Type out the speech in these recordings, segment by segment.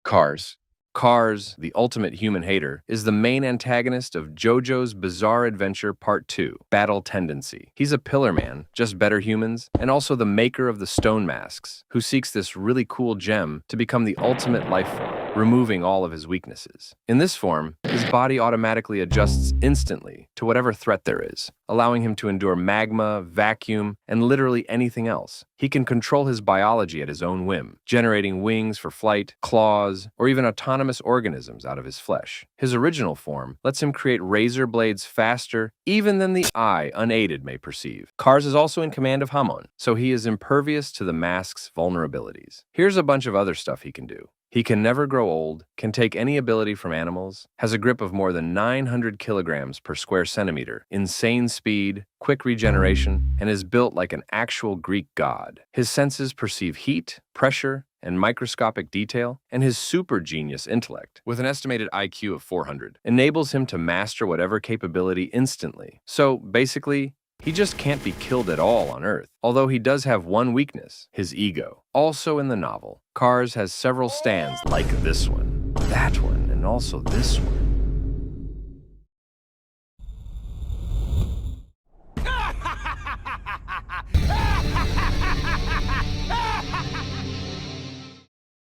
Cars. Cars, the ultimate human hater, is the main antagonist of JoJo's Bizarre Adventure Part 2, Battle Tendency. He's a pillar man, just better humans, and also the maker of the stone masks, who seeks this really cool gem to become the ultimate life form, removing all of his weaknesses. In this form, his body automatically adjusts instantly to whatever threat there is, allowing him to endure magma, vacuum, and literally anything else. He can control his biology at his own whim, generating wings for flight, claws, or even autonomous organisms out of his flesh. His original form lets him create razor blades faster even than the eye unaided may perceive. Cars is also in command of Hajun, so he is impervious to the mask's vulnerabilities. Here's a bunch of other stuff he can do. He can never grow old, can take any ability from animals, has a grip of more than 900 kilograms per square centimeter, insane speed, quick regeneration, and is built like an actual Greek god. His senses perceive heat, pressure, and microscopic detail, and his super genius intellect, with an estimated IQ of 400, enables him to master whatever capability instantly. So, basically, he just can't be killed at all on Earth, although he does have one weakness, his ego. Also in the novel, Cars has several stands like this one, that one, and also this one.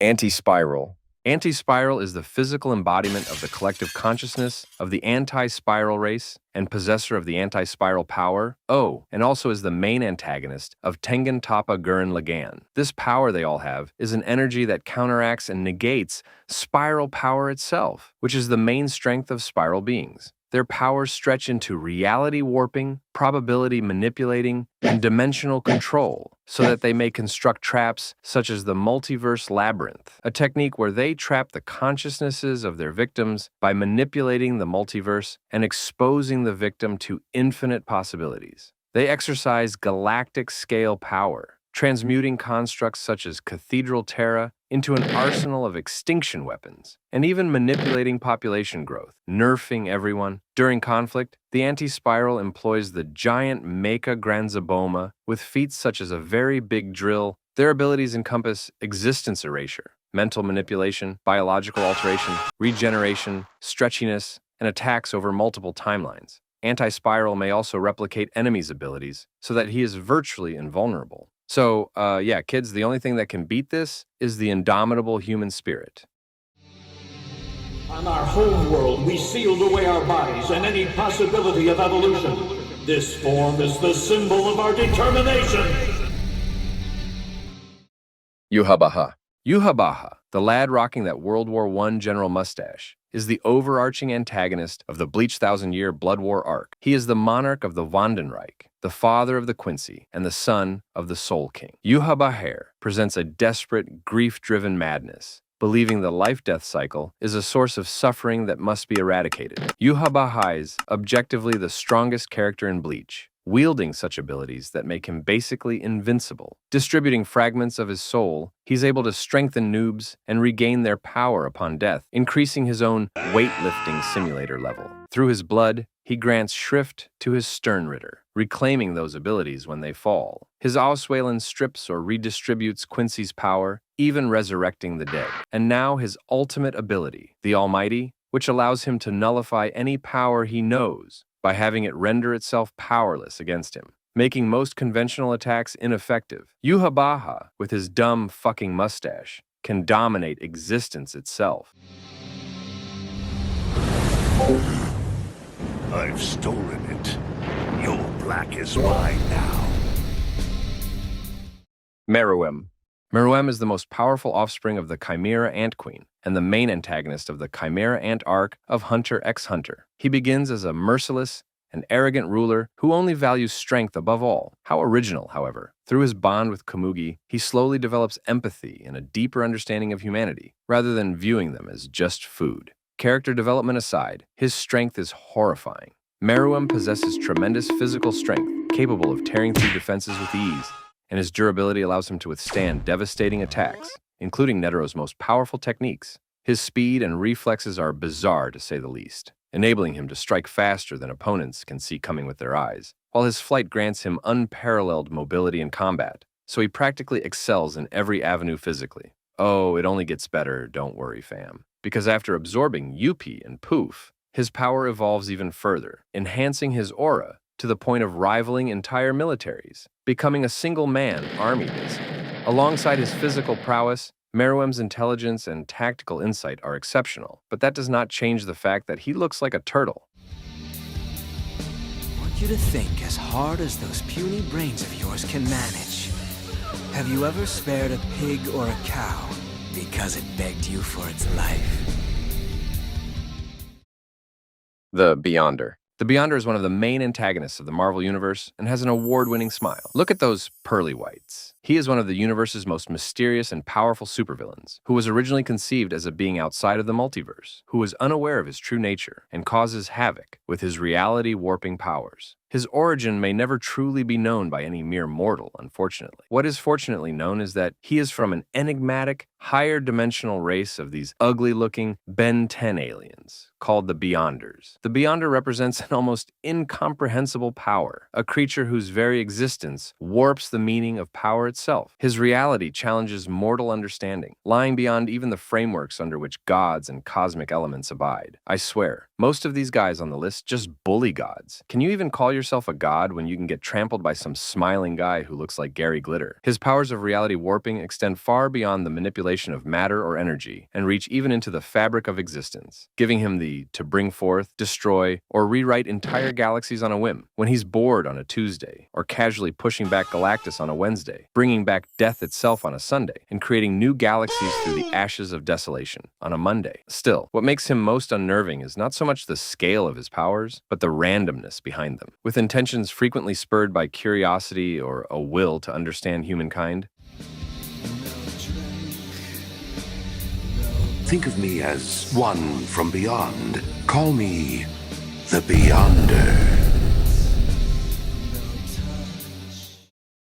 Anti-spiral. Anti-spiral is the physical embodiment of the collective consciousness of the anti-spiral race and possessor of the anti-spiral power, and also is the main antagonist of Tengen Toppa Gurren Lagann. This power they all have is an energy that counteracts and negates spiral power itself, which is the main strength of spiral beings. Their powers stretch into reality warping, probability manipulating, and dimensional control, so that they may construct traps such as the multiverse labyrinth, a technique where they trap the consciousnesses of their victims by manipulating the multiverse and exposing the victim to infinite possibilities. They exercise galactic-scale power, transmuting constructs such as Cathedral Terra into an arsenal of extinction weapons, and even manipulating population growth, nerfing everyone. During conflict, the anti-spiral employs the giant Mecha Granzaboma with feats such as a very big drill. Their abilities encompass existence erasure, mental manipulation, biological alteration, regeneration, stretchiness, and attacks over multiple timelines. Anti-spiral may also replicate enemies' abilities so that he is virtually invulnerable. So, kids, the only thing that can beat this is the indomitable human spirit. On our home world, we sealed away our bodies and any possibility of evolution. This form is the symbol of our determination. Yhwach. Yhwach, the lad rocking that World War I general mustache, is the overarching antagonist of the Bleach Thousand-Year Blood War arc. He is the monarch of the Vandenreich, the father of the Quincy, and the son of the Soul King. Yhwach presents a desperate, grief-driven madness, believing the life-death cycle is a source of suffering that must be eradicated. Yhwach is objectively the strongest character in Bleach, wielding such abilities that make him basically invincible. Distributing fragments of his soul, he's able to strengthen noobs and regain their power upon death, increasing his own weightlifting simulator level. Through his blood, he grants shrift to his Sternritter, reclaiming those abilities when they fall. His Auswalen strips or redistributes Quincy's power, even resurrecting the dead. And now his ultimate ability, the Almighty, which allows him to nullify any power he knows by having it render itself powerless against him, making most conventional attacks ineffective. Yhwach, with his dumb fucking mustache, can dominate existence itself. I've stolen it. Your black is mine now. Mereum. Mereum is the most powerful offspring of the Chimera Ant Queen and the main antagonist of the Chimera Ant arc of Hunter x Hunter. He begins as a merciless and arrogant ruler who only values strength above all. How original, however. Through his bond with Komugi, he slowly develops empathy and a deeper understanding of humanity, rather than viewing them as just food. Character development aside, his strength is horrifying. Mereum possesses tremendous physical strength, capable of tearing through defenses with ease, and his durability allows him to withstand devastating attacks, including Netero's most powerful techniques. His speed and reflexes are bizarre, to say the least, enabling him to strike faster than opponents can see coming with their eyes, while his flight grants him unparalleled mobility in combat, so he practically excels in every avenue physically. Oh, it only gets better, don't worry, fam. Because after absorbing Yuppie and Poof, his power evolves even further, enhancing his aura to the point of rivaling entire militaries, becoming a single-man army basically. Alongside his physical prowess, Mereum's intelligence and tactical insight are exceptional, but that does not change the fact that he looks like a turtle. I want you to think as hard as those puny brains of yours can manage. Have you ever spared a pig or a cow because it begged you for its life? The Beyonder. The Beyonder is one of the main antagonists of the Marvel Universe and has an award-winning smile. Look at those pearly whites. He is one of the universe's most mysterious and powerful supervillains, who was originally conceived as a being outside of the multiverse, who is unaware of his true nature and causes havoc with his reality-warping powers. His origin may never truly be known by any mere mortal, unfortunately. What is fortunately known is that he is from an enigmatic, higher-dimensional race of these ugly-looking Ben 10 aliens, called the Beyonders. The Beyonder represents an almost incomprehensible power, a creature whose very existence warps the meaning of power itself. His reality challenges mortal understanding, lying beyond even the frameworks under which gods and cosmic elements abide. I swear, most of these guys on the list just bully gods. Can you even call yourself a god when you can get trampled by some smiling guy who looks like Gary Glitter? His powers of reality warping extend far beyond the manipulation of matter or energy and reach even into the fabric of existence, giving him the to bring forth, destroy, or rewrite entire galaxies on a whim. When he's bored on a Tuesday, or casually pushing back Galactus on a Wednesday, bringing back death itself on a Sunday, and creating new galaxies through the ashes of desolation on a Monday. Still, what makes him most unnerving is not so much the scale of his powers, but the randomness behind them. With intentions frequently spurred by curiosity or a will to understand humankind. Think of me as one from beyond. Call me the Beyonder.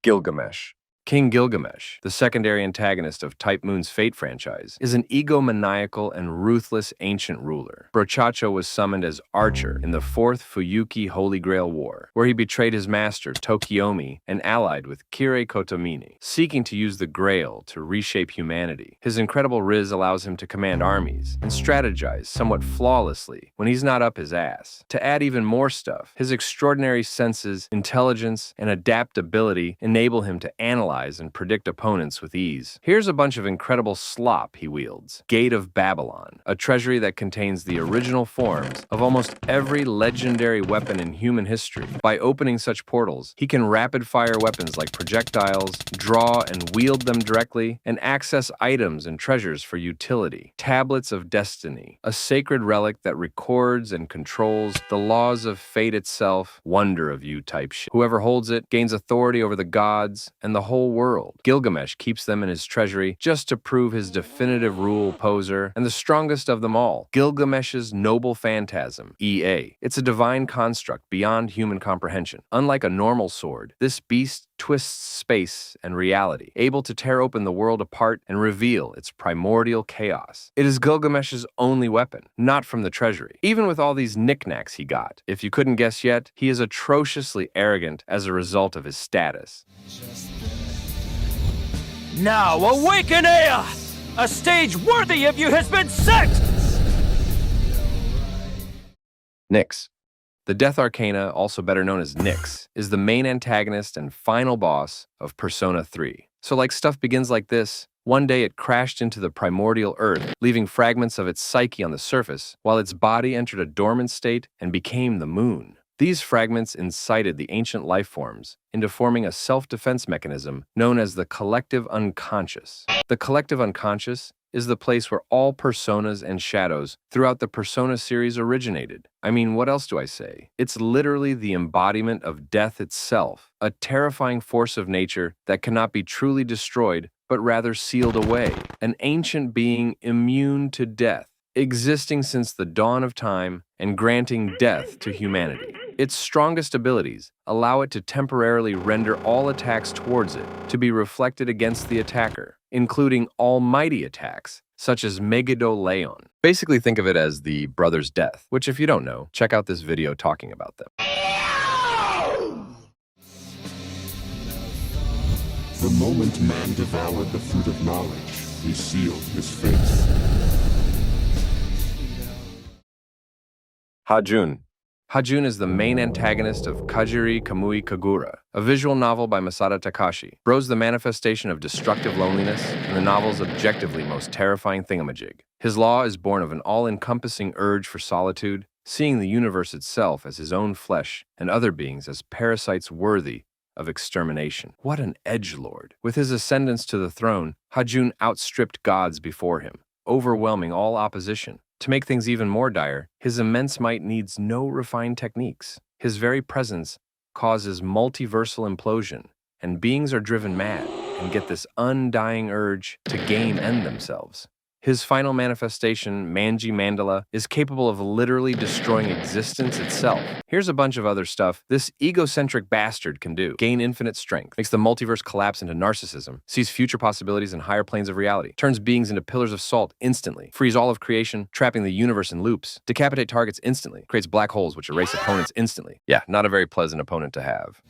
Gilgamesh. King Gilgamesh, the secondary antagonist of Type Moon's Fate franchise, is an egomaniacal and ruthless ancient ruler. Brochacho was summoned as Archer in the Fourth Fuyuki Holy Grail War, where he betrayed his master, Tokiomi, and allied with Kirei Kotomini, seeking to use the Grail to reshape humanity. His incredible riz allows him to command armies and strategize somewhat flawlessly when he's not up his ass. To add even more stuff, his extraordinary senses, intelligence, and adaptability enable him to analyze and predict opponents with ease. Here's a bunch of incredible slop he wields. Gate of Babylon, a treasury that contains the original forms of almost every legendary weapon in human history. By opening such portals, he can rapid-fire weapons like projectiles, draw and wield them directly, and access items and treasures for utility. Tablets of Destiny, a sacred relic that records and controls the laws of fate itself. Wonder of you type shit. Whoever holds it gains authority over the gods and the whole world. Gilgamesh keeps them in his treasury just to prove his definitive rule poser, and the strongest of them all, Gilgamesh's noble phantasm, EA. It's a divine construct beyond human comprehension. Unlike a normal sword, this beast twists space and reality, able to tear open the world apart and reveal its primordial chaos. It is Gilgamesh's only weapon, not from the treasury. Even with all these knickknacks he got, if you couldn't guess yet, he is atrociously arrogant as a result of his status. Now awaken, Ea! A stage worthy of you has been set! Nyx. The Death Arcana, also better known as Nyx, is the main antagonist and final boss of Persona 3. So like stuff begins like this, one day it crashed into the primordial earth, leaving fragments of its psyche on the surface, while its body entered a dormant state and became the moon. These fragments incited the ancient life forms into forming a self-defense mechanism known as the collective unconscious. The collective unconscious is the place where all personas and shadows throughout the Persona series originated. I mean, what else do I say? It's literally the embodiment of death itself, a terrifying force of nature that cannot be truly destroyed, but rather sealed away, an ancient being immune to death, existing since the dawn of time and granting death to humanity. Its strongest abilities allow it to temporarily render all attacks towards it to be reflected against the attacker, including almighty attacks, such as Megido-Leon. Basically think of it as the brother's death, which if you don't know, check out this video talking about them. The moment man devoured the fruit of knowledge, He sealed his face. Hajun. Hajun is the main antagonist of Kajiri Kamui Kagura, a visual novel by Masada Takashi. Bro's the manifestation of destructive loneliness and the novel's objectively most terrifying thingamajig. His law is born of an all-encompassing urge for solitude, seeing the universe itself as his own flesh and other beings as parasites worthy of extermination. What an edgelord! With his ascendance to the throne, Hajun outstripped gods before him, overwhelming all opposition. To make things even more dire, his immense might needs no refined techniques. His very presence causes multiversal implosion, and beings are driven mad and get this undying urge to gain end themselves. His final manifestation, Manji Mandala, is capable of literally destroying existence itself. Here's a bunch of other stuff this egocentric bastard can do. Gain infinite strength, makes the multiverse collapse into narcissism, sees future possibilities in higher planes of reality, turns beings into pillars of salt instantly, frees all of creation, trapping the universe in loops, decapitate targets instantly, creates black holes which erase opponents instantly. Yeah, not a very pleasant opponent to have.